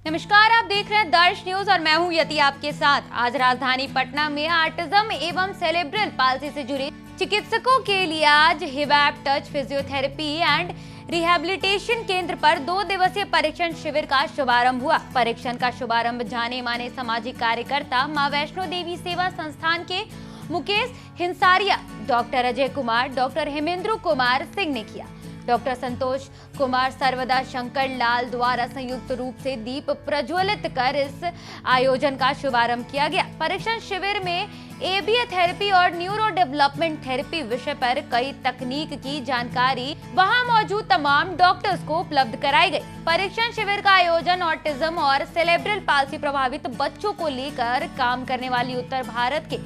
नमस्कार, आप देख रहे हैं दर्श न्यूज और मैं हूं यति आपके साथ। आज राजधानी पटना में ऑटिज्म एवं सेरेब्रल पाल्सी से जुड़े चिकित्सकों के लिए आज हिवैप टच फिजियोथेरेपी एंड रिहैबिलिटेशन केंद्र पर 2 दिवसीय परीक्षण शिविर का शुभारंभ हुआ। परीक्षण का शुभारंभ जाने माने सामाजिक कार्यकर्ता मां वैष्णो देवी सेवा संस्थान के मुकेश हिंसारिया, डॉक्टर अजय कुमार, डॉक्टर हेमेंद्र कुमार सिंह ने किया। डॉक्टर संतोष कुमार सर्वदा शंकर लाल द्वारा संयुक्त रूप से दीप प्रज्वलित कर इस आयोजन का शुभारंभ किया गया। परीक्षण शिविर में एबीए थेरेपी और न्यूरो डेवलपमेंट थेरेपी विषय पर कई तकनीक की जानकारी वहां मौजूद तमाम डॉक्टर्स को उपलब्ध कराई गई। परीक्षण शिविर का आयोजन ऑटिज्म और सेरेब्रल पाल्सी प्रभावित बच्चों को लेकर काम करने वाली उत्तर भारत के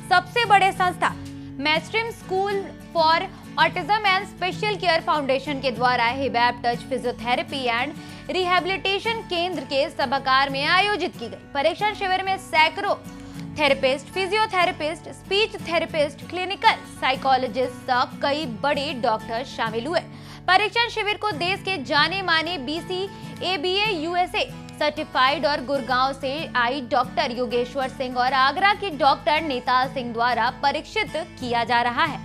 सबसे बड़े संस्था mainstream school for autism and special care foundation के द्वारा हिवैप टच फिजियोथेरेपी एंड रिहैबिलिटेशन केंद्र के सभागार में आयोजित की गई। परीक्षण शिविर में सैकड़ों therapist, physiotherapist, speech therapist, clinical psychologist तक कई बड़े डॉक्टर शामिल हुए। परीक्षण शिविर को देश के जाने माने BCABA USA सर्टिफाइड और गुड़गांव से आई डॉक्टर योगेश्वर सिंह और आगरा की डॉक्टर नेताल सिंह द्वारा परीक्षित किया जा रहा है।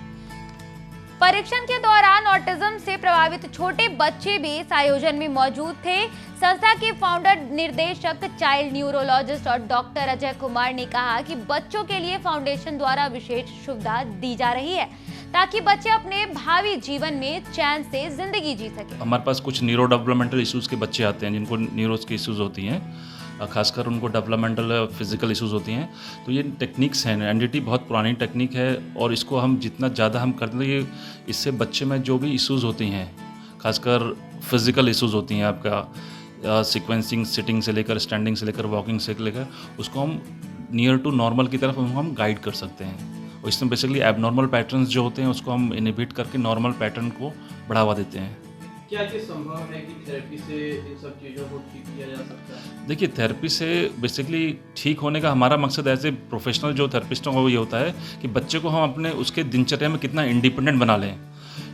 परीक्षण के दौरान ऑटिज्म से प्रभावित छोटे बच्चे भी इस आयोजन में मौजूद थे। संस्था के फाउंडर, निर्देशक, चाइल्ड न्यूरोलॉजिस्ट और डॉक्टर अजय कुमार ने कहा कि बच्चों के लिए फाउंडेशन द्वारा विशेष सुविधा दी जा रही है ताकि बच्चे अपने भावी जीवन में चैन से जिंदगी जी सके। हमारे पास कुछ न्यूरो डेवलपमेंटल इश्यूज के बच्चे आते हैं जिनको न्यूरोस की इश्यूज होती हैं, खासकर उनको डेवलपमेंटल फिजिकल इश्यूज होती हैं। तो ये टेक्निक्स हैं, एनडीटी बहुत पुरानी टेक्निक है और इसको हम जितना ज़्यादा हम करते हैं इससे बच्चे में जो भी इश्यूज होती हैं, खासकर फिजिकल इश्यूज होती हैं, आपका सीक्वेंसिंग, सिटिंग से लेकर स्टैंडिंग से लेकर वॉकिंग से लेकर, उसको हम नियर टू नॉर्मल की तरफ हम गाइड कर सकते हैं। और इसमें बेसिकली एबनॉर्मल पैटर्न्स जो होते हैं उसको हम इनहिबिट करके नॉर्मल पैटर्न को बढ़ावा देते हैं। क्या ये संभव है कि थेरेपी से इन सब चीज़ों को ठीक किया जा सकता है? देखिए, थेरेपी से बेसिकली ठीक होने का हमारा मकसद एज ए प्रोफेशनल जो थेरेपिस्टों का वो ये होता है कि बच्चे को हम अपने उसके दिनचर्या में कितना इंडिपेंडेंट बना लें।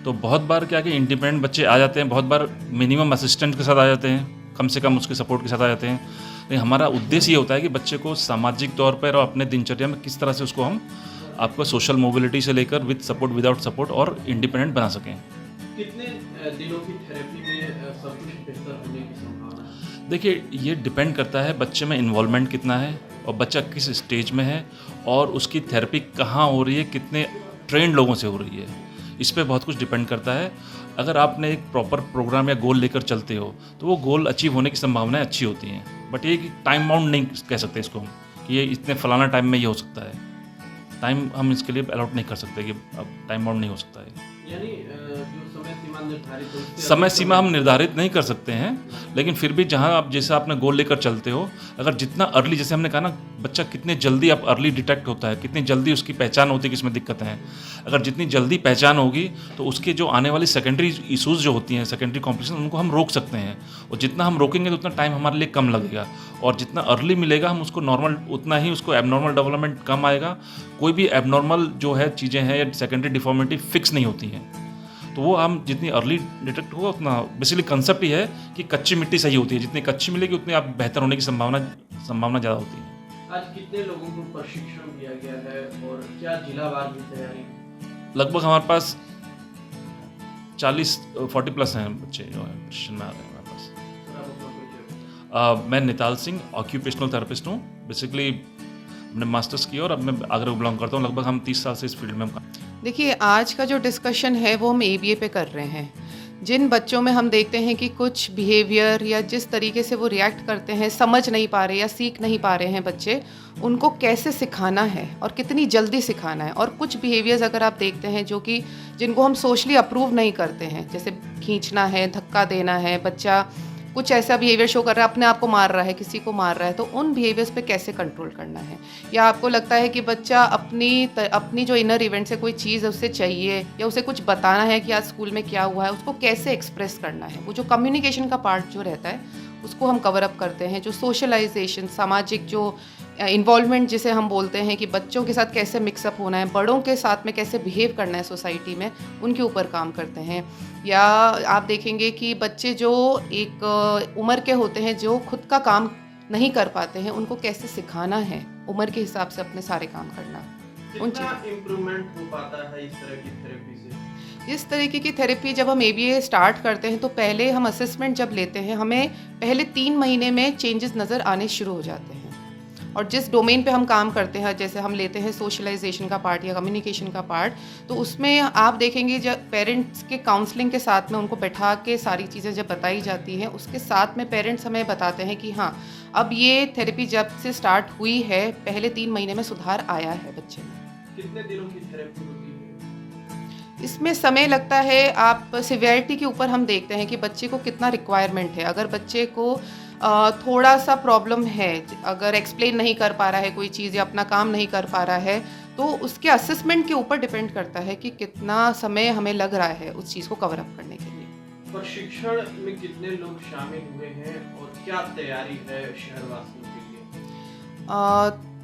तो बहुत बार क्या कि इंडिपेंडेंट बच्चे आ जाते हैं, बहुत बार मिनिमम असिस्टेंट के साथ आ जाते हैं, कम से कम उसके सपोर्ट के साथ आ जाते हैं। लेकिन हमारा उद्देश्य ये होता है कि बच्चे को सामाजिक तौर पर और अपने दिनचर्या में किस तरह से उसको हम आपको सोशल मोबिलिटी से लेकर विद सपोर्ट, विदाउट सपोर्ट और इंडिपेंडेंट बना सकें। कितने दिनों की थेरेपी में सब कुछ बेहतर होने की संभावना है? देखिए, ये डिपेंड करता है बच्चे में इन्वॉल्वमेंट कितना है और बच्चा किस स्टेज में है और उसकी थेरेपी कहाँ हो रही है, कितने ट्रेंड लोगों से हो रही है, इस पर बहुत कुछ डिपेंड करता है। अगर आपने एक प्रॉपर प्रोग्राम या गोल लेकर चलते हो तो वो गोल अचीव होने की संभावनाएं अच्छी होती हैं। बट ये कि टाइम बाउंड नहीं कह सकते इसको हम कि ये इतने फलाना टाइम में ये हो सकता है। टाइम हम इसके लिए अलॉट नहीं कर सकते कि अब टाइम बाउंड नहीं हो सकता है। यानी जो समय सीमा निर्धारित हो, समय सीमा हम निर्धारित नहीं कर सकते हैं, लेकिन फिर भी जहां आप जैसे आपने गोल लेकर चलते हो, अगर जितना अर्ली, जैसे हमने कहा ना, बच्चा कितने जल्दी आप अर्ली डिटेक्ट होता है, कितनी जल्दी उसकी पहचान होती है कि इसमें दिक्कतें हैं। अगर जितनी जल्दी पहचान होगी तो उसके जो आने वाली सेकेंडरी इशूज़ जो होती हैं, सेकेंडरी कॉम्प्लिकेशन, उनको हम रोक सकते हैं। और जितना हम रोकेंगे तो उतना टाइम हमारे लिए कम लगेगा और जितना अर्ली मिलेगा हम उसको नॉर्मल, उतना ही उसको एबनॉर्मल डेवलपमेंट कम आएगा। कोई भी एबनॉर्मल जो है चीज़ें हैं या सेकेंडरी डिफॉर्मिटी फिक्स नहीं होती हैं, तो वो हम जितनी अर्ली डिटेक्ट होगा उतना, बेसिकली कंसेप्ट ही है कि कच्ची मिट्टी सही होती है, जितनी कच्ची मिलेगी उतनी आप बेहतर होने की संभावना ज़्यादा होती है। आज कितने लोगों को प्रशिक्षण दिया गया है और क्या जिलावार की तैयारी? लगभग हमारे पास 40-40 प्लस हैं बच्चे जो हैं प्रशिक्षण में आ रहे हैं हमारे पास। मैं निताल सिंह, ऑक्यूपेशनल थेरेपिस्ट हूँ। बेसिकली मैंने मास्टर्स किया और अब मैं आगरा बिलोंग करता हूँ। लगभग हम 30 साल से इस फील्ड में हम। देखिए, आज का जो डिस्कशन है वो हम एबीए पे कर रहे हैं। जिन बच्चों में हम देखते हैं कि कुछ बिहेवियर या जिस तरीके से वो रिएक्ट करते हैं, समझ नहीं पा रहे या सीख नहीं पा रहे हैं बच्चे, उनको कैसे सिखाना है और कितनी जल्दी सिखाना है। और कुछ बिहेवियर्स अगर आप देखते हैं जो कि जिनको हम सोशली अप्रूव नहीं करते हैं, जैसे खींचना है, धक्का देना है, बच्चा कुछ ऐसा बिहेवियर शो कर रहा है, अपने आप को मार रहा है, किसी को मार रहा है, तो उन बिहेवियर्स पे कैसे कंट्रोल करना है। या आपको लगता है कि बच्चा अपनी जो इनर इवेंट से कोई चीज़ उससे चाहिए या उसे कुछ बताना है कि आज स्कूल में क्या हुआ है, उसको कैसे एक्सप्रेस करना है। वो जो कम्युनिकेशन का पार्ट जो रहता है उसको हम कवर अप करते हैं। जो सोशलाइजेशन, सामाजिक जो इन्वॉल्वमेंट जिसे हम बोलते हैं कि बच्चों के साथ कैसे मिक्सअप होना है, बड़ों के साथ में कैसे बिहेव करना है सोसाइटी में, उनके ऊपर काम करते हैं। या आप देखेंगे कि बच्चे जो एक उम्र के होते हैं जो खुद का काम नहीं कर पाते हैं, उनको कैसे सिखाना है उम्र के हिसाब से अपने सारे काम करना। कितना इम्प्रूवमेंट हो पाता है इस तरह की थेरेपी से? इस तरीके की थेरेपी जब हम ABA स्टार्ट करते हैं तो पहले हम असेसमेंट जब लेते हैं, हमें पहले 3 महीने में चेंजेस नज़र आने शुरू हो जाते हैं। और जिस डोमेन पे हम काम करते हैं, जैसे हम लेते हैं सोशलाइजेशन का पार्ट या कम्युनिकेशन का पार्ट, तो उसमें आप देखेंगे जब पेरेंट्स के काउंसलिंग के साथ में उनको बैठा के सारी चीज़ें जब बताई जाती हैं, उसके साथ में पेरेंट्स हमें बताते हैं कि हाँ, अब ये थेरेपी जब से स्टार्ट हुई है, पहले 3 महीने में सुधार आया है बच्चे में। कितने दिनों की थेरेपी होती है? इसमें समय लगता है, आप सिवियरिटी के ऊपर हम देखते हैं कि बच्चे को कितना रिक्वायरमेंट है। अगर बच्चे को थोड़ा सा प्रॉब्लम है, अगर एक्सप्लेन नहीं कर पा रहा है कोई चीज़ या अपना काम नहीं कर पा रहा है, तो उसके असेसमेंट के ऊपर डिपेंड करता है कि कितना समय हमें लग रहा है उस चीज़ को कवर अप करने के लिए। प्रशिक्षण में कितने लोग शामिल हुए हैं और क्या तैयारी है शहरवासियों के लिए?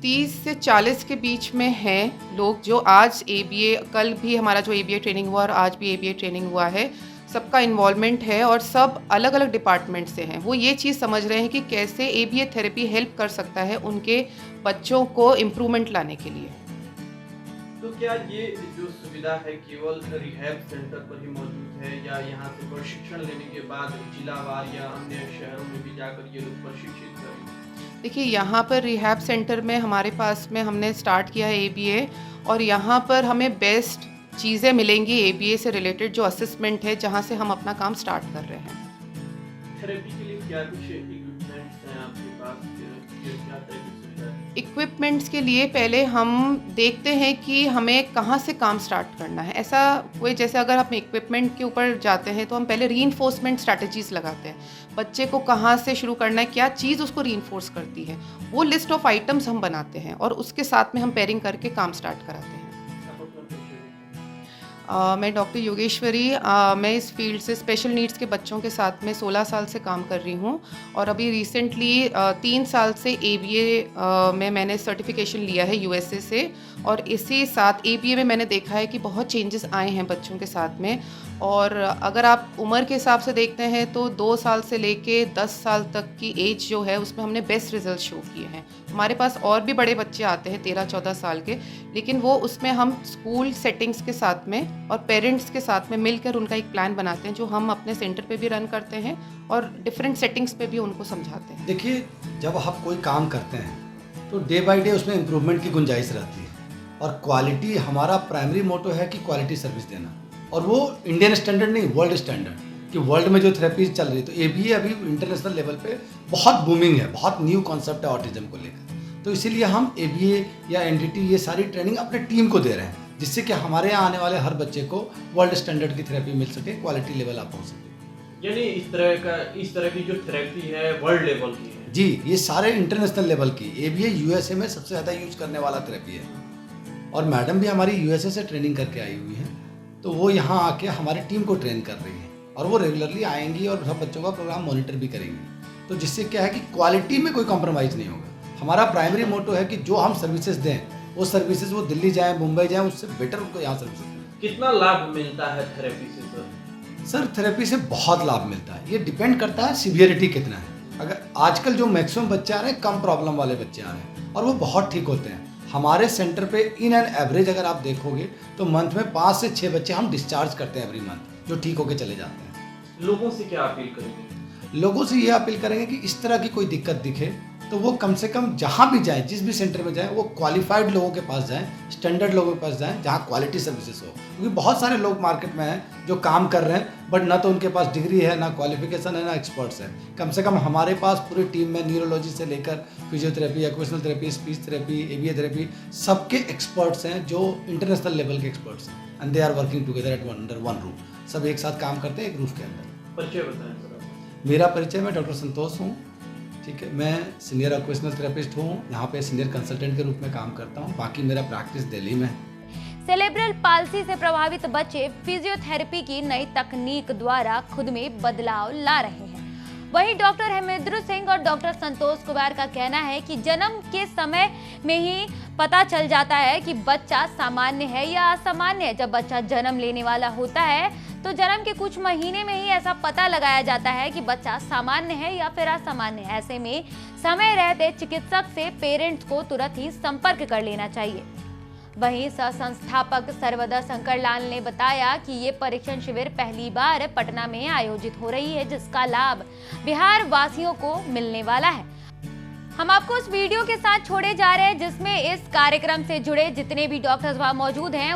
30 से 40 के बीच में हैं लोग जो आज ABA, कल भी हमारा जो ABA ट्रेनिंग हुआ और आज भी ABA ट्रेनिंग हुआ है, सबका इन्वॉल्वमेंट है और सब अलग अलग डिपार्टमेंट से हैं। वो ये चीज़ समझ रहे हैं कि कैसे ABA थेरेपी हेल्प कर सकता है उनके बच्चों को इम्प्रूवमेंट लाने के लिए। तो क्या ये जो सुविधा है केवल रिहैब सेंटर पर ही मौजूद है या यहाँ से प्रशिक्षण लेने के बाद जिलावार या अन्य शहरों में भी जाकर ये लोग प्रशिक्षित करेंगे? देखिए, यहाँ पर रिहैब सेंटर में हमारे पास में हमने स्टार्ट किया है ABA, और यहाँ पर हमें बेस्ट चीज़ें मिलेंगी ABA से रिलेटेड, जो असेसमेंट है, जहाँ से हम अपना काम स्टार्ट कर रहे हैं। थेरेपी के लिए क्या कुछ इक्विपमेंट्स हैं आपके पास? क्या तरह की सुविधा है? इक्विपमेंट्स के लिए पहले हम देखते हैं कि हमें कहाँ से काम स्टार्ट करना है। ऐसा कोई, जैसे अगर हम इक्विपमेंट के ऊपर जाते हैं तो हम पहले रीइंफोर्समेंट स्ट्रैटेजीज़ लगाते हैं। बच्चे को कहाँ से शुरू करना है, क्या चीज़ उसको रीइंफोर्स करती है, वो लिस्ट ऑफ आइटम्स हम बनाते हैं और उसके साथ में हम पेयरिंग करके काम स्टार्ट कराते हैं। मैं डॉक्टर योगेश्वरी, मैं इस फील्ड से स्पेशल नीड्स के बच्चों के साथ में 16 साल से काम कर रही हूँ और अभी रिसेंटली 3 साल से ABA में मैंने सर्टिफिकेशन लिया है USA से। और इसी साथ ABA में मैंने देखा है कि बहुत चेंजेस आए हैं बच्चों के साथ में। और अगर आप उम्र के हिसाब से देखते हैं तो 2 साल से लेके 10 साल तक की एज जो है उसमें हमने बेस्ट रिजल्ट शो किए हैं। हमारे पास और भी बड़े बच्चे आते हैं 13-14 साल के, लेकिन वो उसमें हम स्कूल सेटिंग्स के साथ में और पेरेंट्स के साथ में मिलकर उनका एक प्लान बनाते हैं, जो हम अपने सेंटर पे भी रन करते हैं और डिफरेंट सेटिंग्स पे भी उनको समझाते हैं। देखिए, जब आप कोई काम करते हैं तो डे बाय डे उसमें इम्प्रूवमेंट की गुंजाइश रहती है और क्वालिटी, हमारा प्राइमरी मोटो है कि क्वालिटी सर्विस देना, और वो इंडियन स्टैंडर्ड नहीं, वर्ल्ड स्टैंडर्ड, कि वर्ल्ड में जो थेरेपीज चल रही है तो ABA अभी इंटरनेशनल लेवल पे बहुत बूमिंग है, बहुत न्यू कॉन्सेप्ट है ऑटिज्म को लेकर। तो इसीलिए हम ABA या NDT ये सारी ट्रेनिंग अपने टीम को दे रहे हैं, जिससे कि हमारे यहाँ आने वाले हर बच्चे को वर्ल्ड स्टैंडर्ड की थेरेपी मिल सके, क्वालिटी लेवल आप पहुँच सके। यानी इस तरह की जो थेरेपी है वर्ल्ड लेवल की है? जी, ये सारे इंटरनेशनल लेवल की, ABA USA में सबसे ज़्यादा यूज करने वाला थेरेपी है। और मैडम भी हमारी USA से ट्रेनिंग करके आई हुई हैं, तो वो यहाँ आके हमारी टीम को ट्रेन कर रही हैं और वो रेगुलरली आएंगी और सब बच्चों का प्रोग्राम मॉनिटर भी करेंगी। तो जिससे क्या है कि क्वालिटी में कोई कॉम्प्रोमाइज़ नहीं होगा। हमारा प्राइमरी मोटो है कि जो हम सर्विसेज दें, वो सर्विसेज वो दिल्ली जाएँ, मुंबई जाएँ, उससे बेटर उनको यहाँ सर्विसेज दें। कितना लाभ मिलता है थेरेपी से सर? सर, थेरेपी से बहुत लाभ मिलता है। ये डिपेंड करता है सीवियरिटी कितना है। अगर आजकल जो मैक्सिमम बच्चे आ रहे हैं, कम प्रॉब्लम वाले बच्चे आ रहे हैं और वो बहुत ठीक होते हैं। हमारे सेंटर पे इन एन एवरेज अगर आप देखोगे तो मंथ में 5 से 6 बच्चे हम डिस्चार्ज करते हैं एवरी मंथ, जो ठीक होके चले जाते हैं। लोगों से क्या अपील करेंगे? लोगों से ये अपील करेंगे कि इस तरह की कोई दिक्कत दिखे तो वो कम से कम जहाँ भी जाएं, जिस भी सेंटर में जाएं, वो क्वालिफाइड लोगों के पास जाएं, स्टैंडर्ड लोगों के पास जाएं, जहाँ क्वालिटी सर्विसेज हो। क्योंकि बहुत सारे लोग मार्केट में हैं जो काम कर रहे हैं, बट ना तो उनके पास डिग्री है, ना क्वालिफिकेशन है, ना एक्सपर्ट्स है। कम से कम हमारे पास पूरी टीम में न्यूरोलॉजी से लेकर physiotherapy, occupational therapy, speech therapy, ABA therapy, सबके एक्सपर्ट्स हैं जो इंटरनेशनल लेवल के एक्सपर्ट्स हैं, and they are working together at under one roof. सब एक साथ काम करते हैं एक रूफ के अंदर। परिचय बताएं सर। मेरा परिचय, मैं डॉक्टर संतोष हूँ, ठीक है। मैं सीनियर ऑक्यूपेशनल थेरेपिस्ट हूँ, यहाँ पे सीनियर कंसल्टेंट के रूप में काम करता हूँ। बाकी मेरा प्रैक्टिस दिल्ली में है। सेरेब्रल पाल्सी से प्रभावित बच्चे फिजियोथेरेपी की नई तकनीक द्वारा खुद में बदलाव ला रहे हैं। वहीं डॉक्टर हेमेंद्र सिंह और डॉक्टर संतोष कुमार का कहना है कि जन्म के समय में ही पता चल जाता है कि बच्चा सामान्य है या असामान्य है। जब बच्चा जन्म लेने वाला होता है तो जन्म के कुछ महीने में ही ऐसा पता लगाया जाता है कि बच्चा सामान्य है या फिर असामान्य है। ऐसे में समय रहते चिकित्सक से पेरेंट्स को तुरंत ही संपर्क कर लेना चाहिए। वहीं सह संस्थापक सर्वदा शंकर लाल ने बताया कि ये परीक्षण शिविर पहली बार पटना में आयोजित हो रही है, जिसका लाभ बिहार वासियों को मिलने वाला है। हम आपको उस वीडियो के साथ छोड़े जा रहे हैं जिसमें इस कार्यक्रम से जुड़े जितने भी डॉक्टर्स वहां मौजूद हैं